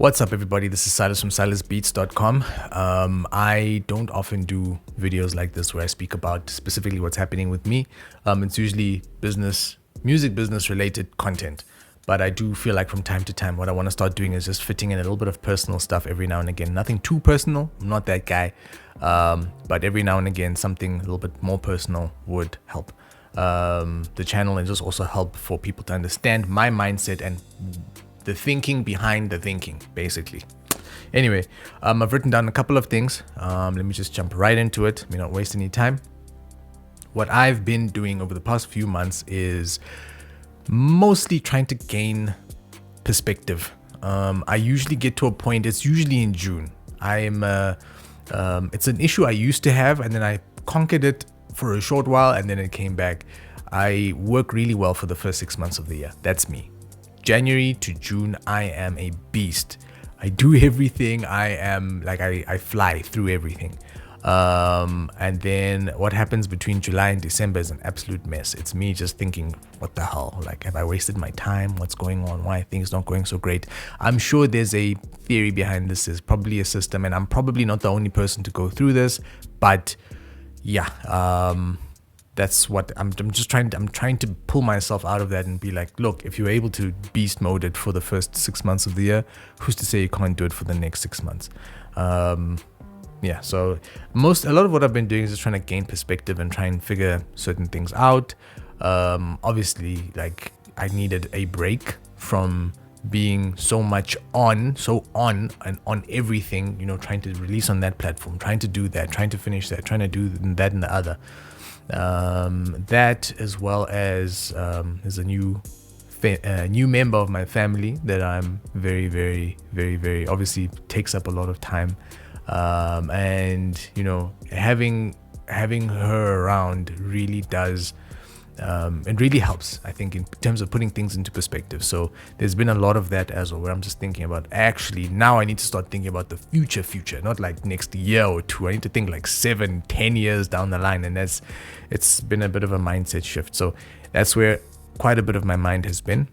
What's up, everybody? This is Silas from silasbeats.com. I don't often do videos like this where I speak about specifically what's happening with me. It's usually music business related content. But I do feel like from time to time, what I want to start doing is just fitting in a little bit of personal stuff every now and again. Nothing too personal. I'm not that guy. But every now and again, something a little bit more personal would help the channel and just also help for people to understand my mindset and the thinking behind the thinking, basically. Anyway, I've written down a couple of things. Let me just jump right into it. Let me not waste any time. What I've been doing over the past few months is mostly trying to gain perspective. I usually get to a point, it's usually in June. It's an issue I used to have, and then I conquered it for a short while, and then it came back. I work really well for the first 6 months of the year. That's me. January to June, I am a beast. I do everything. I fly through everything. And then what happens between July and December is an absolute mess. It's me just thinking, what the hell? Like, have I wasted my time? What's going on? Why are things not going so great? I'm sure there's a theory behind this. There's probably a system, and I'm probably not the only person to go through this. But yeah, that's what I'm trying to pull myself out of that and be like, look, if you're able to beast mode it for the first 6 months of the year, who's to say you can't do it for the next 6 months? Yeah, so a lot of what I've been doing is just trying to gain perspective and try and figure certain things out. Obviously, like, I needed a break from being so on and on everything, trying to release on that platform, trying to do that, trying to finish that, trying to do that and the other. That, as well as there's a new member of my family that I'm very, very, very, very obviously takes up a lot of time, and having her around really does. It really helps, I think, in terms of putting things into perspective. So there's been a lot of that as well, where I'm just thinking about, actually, now I need to start thinking about the future, not like next year or two. I need to think like 7-10 years down the line. And it's been a bit of a mindset shift. So that's where quite a bit of my mind has been.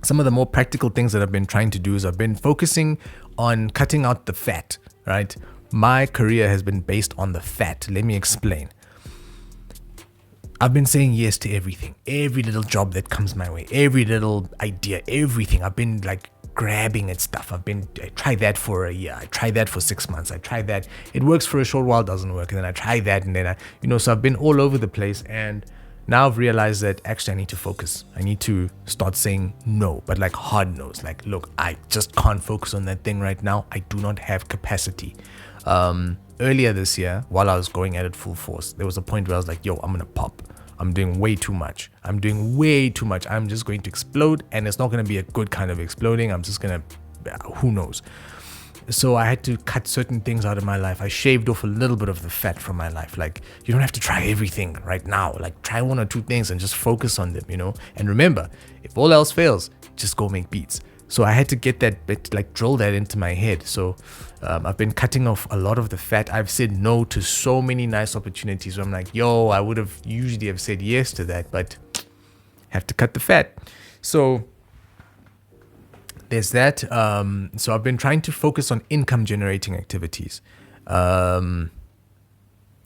Some of the more practical things that I've been trying to do is I've been focusing on cutting out the fat, right? My career has been based on the fat. Let me explain. I've been saying yes to everything, every little job that comes my way, every little idea, everything. I've been like grabbing at stuff. I tried that for a year. I tried that for 6 months. I tried that. It works for a short while, doesn't work. And then I try that. And then so I've been all over the place. And now I've realized that actually I need to focus. I need to start saying no, but like hard no's. Like, look, I just can't focus on that thing right now. I do not have capacity. Earlier this year, while I was going at it full force, there was a point where I was like, yo, I'm going to pop. I'm doing way too much. I'm just going to explode, and it's not going to be a good kind of exploding. I'm just going to, who knows? So I had to cut certain things out of my life. I shaved off a little bit of the fat from my life. Like, you don't have to try everything right now. Like, try 1 or 2 things and just focus on them, And remember, if all else fails, just go make beats. So I had to get that bit, like drill that into my head. So I've been cutting off a lot of the fat. I've said no to so many nice opportunities where I'm like, yo, I would have usually have said yes to that, but have to cut the fat. So there's that. So I've been trying to focus on income generating activities. And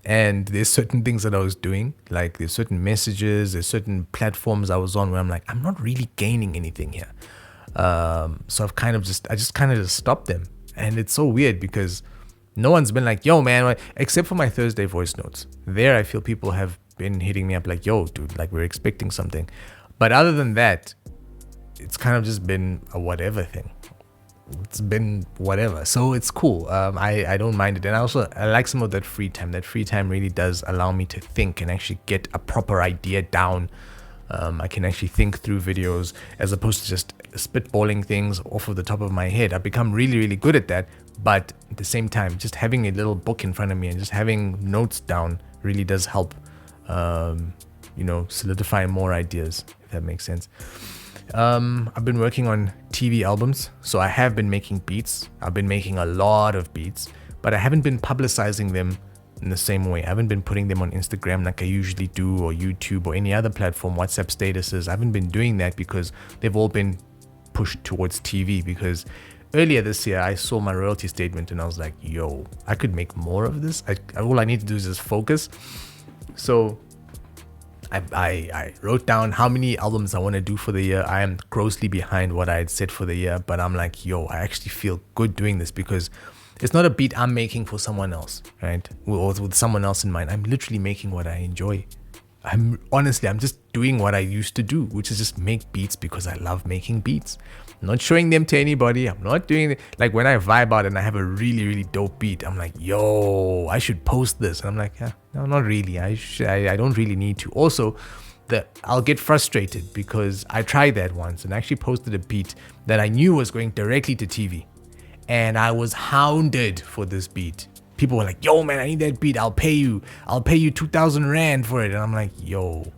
there's certain things that I was doing, like there's certain messages, there's certain platforms I was on where I'm like, I'm not really gaining anything here. So I just stopped them. And it's so weird because no one's been like, yo, man, except for my Thursday voice notes. There, I feel people have been hitting me up like, yo, dude, like we're expecting something. But other than that, it's kind of just been a whatever thing. It's been whatever. So it's cool. I don't mind it. And I like some of that free time. That free time really does allow me to think and actually get a proper idea down. I can actually think through videos as opposed to just spitballing things off of the top of my head. I've become really, really good at that. But at the same time, just having a little book in front of me and just having notes down really does help, solidify more ideas, if that makes sense. I've been working on TV albums. So I have been making beats. I've been making a lot of beats, but I haven't been publicizing them in the same way. I haven't been putting them on Instagram like I usually do, or YouTube, or any other platform, WhatsApp statuses. I haven't been doing that because they've all been pushed towards TV, because earlier this year, I saw my royalty statement and I was like, yo, I could make more of this. All I need to do is just focus. So I wrote down how many albums I want to do for the year. I am grossly behind what I had set for the year, but I'm like, yo, I actually feel good doing this because it's not a beat I'm making for someone else, right? Or with someone else in mind. I'm literally making what I enjoy. I'm just doing what I used to do, which is just make beats because I love making beats. I'm not showing them to anybody. I'm not doing it. Like when I vibe out and I have a really, really dope beat, I'm like, yo, I should post this. And I'm like, yeah, no, not really. I don't really need to. Also, I'll get frustrated because I tried that once and actually posted a beat that I knew was going directly to TV. And I was hounded for this beat. People were like, yo, man, I need that beat. I'll pay you 2,000 Rand for it. And I'm like, yo,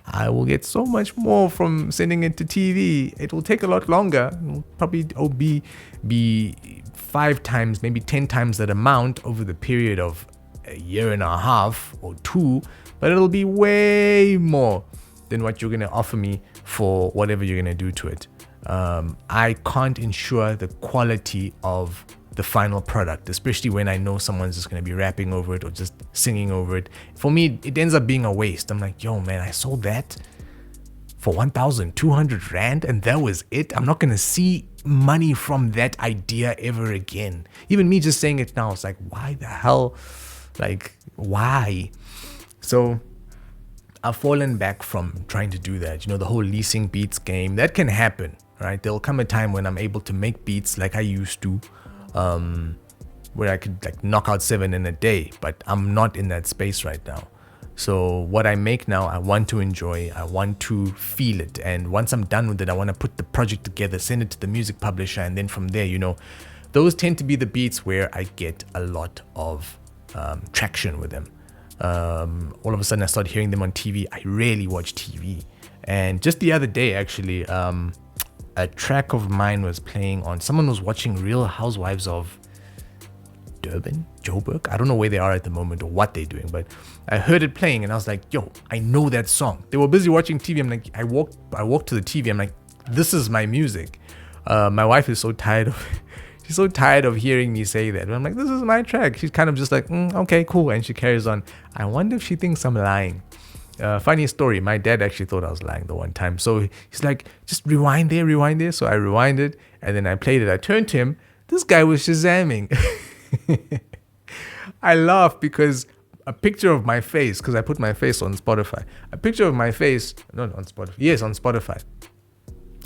I will get so much more from sending it to TV. It will take a lot longer. It will probably be 5 times, maybe 10 times that amount over the period of a year and a half or 2. But it'll be way more than what you're going to offer me for whatever you're going to do to it. I can't ensure the quality of the final product, especially when I know someone's just going to be rapping over it or just singing over it. For me, it ends up being a waste. I'm like, yo, man, I sold that for 1,200 Rand and that was it. I'm not going to see money from that idea ever again. Even me just saying it now, it's like, why the hell? Like, why? So I've fallen back from trying to do that. The whole leasing beats game, that can happen, right? There'll come a time when I'm able to make beats like I used to, where I could like knock out 7 in a day, but I'm not in that space right now. So what I make now, I want to enjoy, I want to feel it. And once I'm done with it, I want to put the project together, send it to the music publisher. And then from there, those tend to be the beats where I get a lot of traction with them. All of a sudden I start hearing them on TV. I rarely watch TV. And just the other day, actually, a track of mine was playing on, someone was watching Real Housewives of Joburg. I don't know where they are at the moment or what they're doing, but I heard it playing and I was like, yo, I know that song. They were busy watching TV. I'm like, I walked to the TV. I'm like, this is my music. My wife is so tired of she's so tired of hearing me say that. But I'm like, this is my track. She's kind of just like, okay, cool. And she carries on. I wonder if she thinks I'm lying. Funny story. My dad actually thought I was lying the one time. So he's like, just rewind there. So I rewinded and then I played it. I turned to him. This guy was Shazamming. I laugh because a picture of my face, because I put my face on Spotify. A picture of my face, not on Spotify. Yes, on Spotify.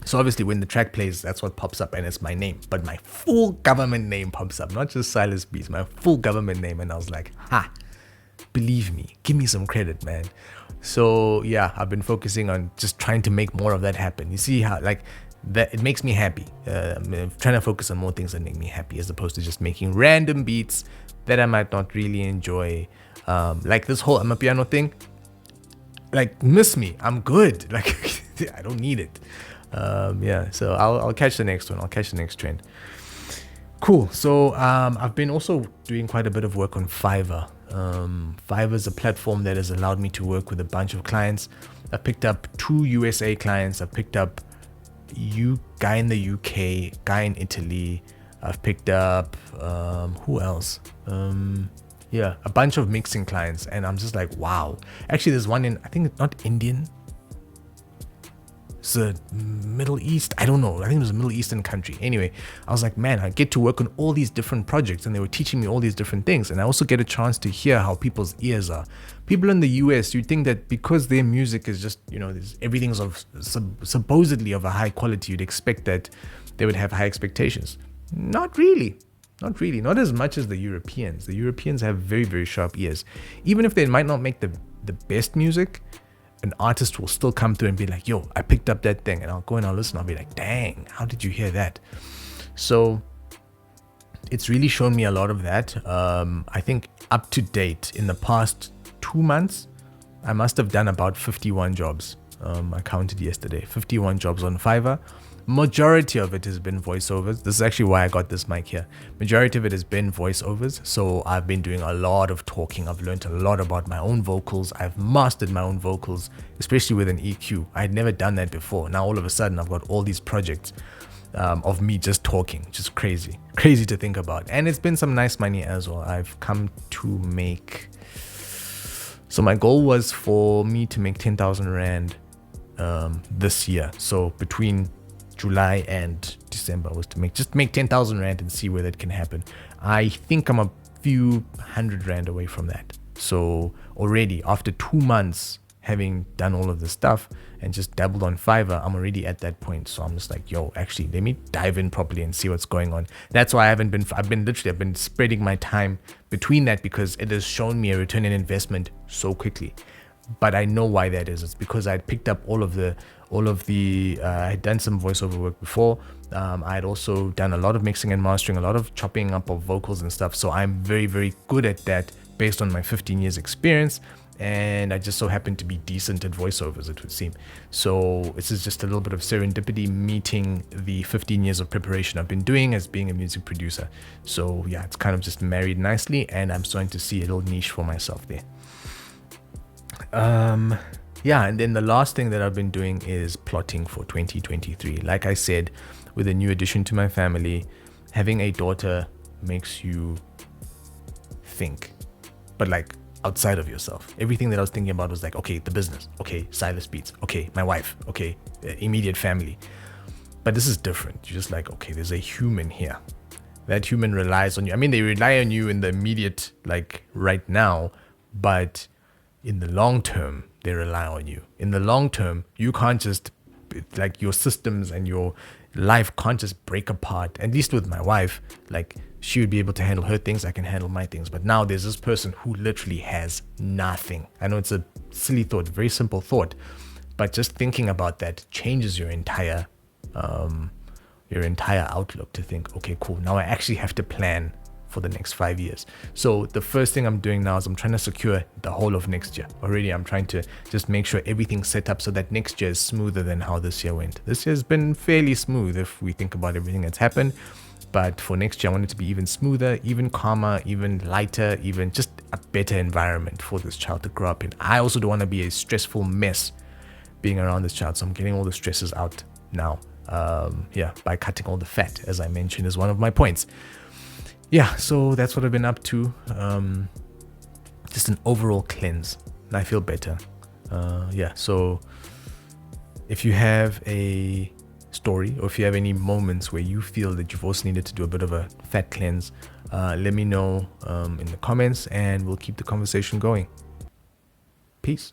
So obviously when the track plays, that's what pops up and it's my name. But my full government name pops up, not just Silas Beats, my full government name. And I was like, believe me, give me some credit, man. So yeah, I've been focusing on just trying to make more of that happen. You see how like that it makes me happy. I'm trying to focus on more things that make me happy as opposed to just making random beats that I might not really enjoy. Like this whole I'm a piano thing, like miss me, I'm good. Like I don't need it. So I'll catch the next one. I'll catch the next trend. Cool. So I've been also doing quite a bit of work on Fiverr. Fiverr is a platform that has allowed me to work with a bunch of clients. I picked up 2 USA clients. I picked up guy in the UK, guy in Italy. I've picked up who else? A bunch of mixing clients, and I'm just like, wow. Actually, there's one in, I think it's not Indian. It's the Middle East. I don't know. I think it was a Middle Eastern country. Anyway, I was like, man, I get to work on all these different projects and they were teaching me all these different things. And I also get a chance to hear how people's ears are. People in the US, you'd think that because their music is just, everything's supposedly of a high quality, you'd expect that they would have high expectations. Not really. Not as much as the Europeans. The Europeans have very, very sharp ears. Even if they might not make the best music, an artist will still come through and be like, yo, I picked up that thing. And I'll go and I'll listen. I'll be like, dang, how did you hear that? So it's really shown me a lot of that. I think up to date in the past 2 months, I must have done about 51 jobs. I counted yesterday, 51 jobs on Fiverr. Majority of it has been voiceovers. This is actually why I got this mic here. Majority of it has been voiceovers. So I've been doing a lot of talking. I've learned a lot about my own vocals. I've mastered my own vocals, especially with an EQ. I had never done that before. Now all of a sudden I've got all these projects. of me just talking. Just crazy to think about. And it's been some nice money as well. I've come to make, so my goal was for me to make 10,000 Rand this year. So between July and December was to make 10,000 Rand and see where that can happen. I think I'm a few hundred Rand away from that. So already after 2 months having done all of this stuff and just dabbled on Fiverr, I'm already at that point. So I'm just like, yo, actually, let me dive in properly and see what's going on. That's why I've been spreading my time between that, because it has shown me a return in investment so quickly. But I know why that is. It's because I'd picked up all of the I had done some voiceover work before. I had also done a lot of mixing and mastering, a lot of chopping up of vocals and stuff. So I'm very, very good at that based on my 15 years experience. And I just so happen to be decent at voiceovers, it would seem. So this is just a little bit of serendipity meeting the 15 years of preparation I've been doing as being a music producer. So yeah, it's kind of just married nicely, and I'm starting to see a little niche for myself there. Yeah, and then the last thing that I've been doing is plotting for 2023. Like I said, with a new addition to my family, having a daughter makes you think, but like outside of yourself. Everything that I was thinking about was like, okay, the business, okay, Silas Beats, okay, my wife, okay, immediate family. But this is different. You're just like, okay, there's a human here. That human relies on you. I mean, they rely on you in the immediate, like right now, but in the long term, they rely on you. In the long term, you can't just, like, your systems and your life can't just break apart. At least with my wife, like, she would be able to handle her things, I can handle my things. But now there's this person who literally has nothing. I know it's a silly thought, very simple thought, but just thinking about that changes your entire outlook to think, okay, cool, now I actually have to plan for the next 5 years. So the first thing I'm doing now is I'm trying to secure the whole of next year. Already I'm trying to just make sure everything's set up so that next year is smoother than how this year went. This year's been fairly smooth if we think about everything that's happened. But for next year, I want it to be even smoother, even calmer, even lighter, even just a better environment for this child to grow up in. I also don't want to be a stressful mess being around this child. So I'm getting all the stresses out now. By cutting all the fat, as I mentioned, is one of my points. Yeah, so that's what I've been up to. Just an overall cleanse. And I feel better. So if you have a story, or if you have any moments where you feel that you've also needed to do a bit of a fat cleanse, let me know in the comments, and we'll keep the conversation going. Peace.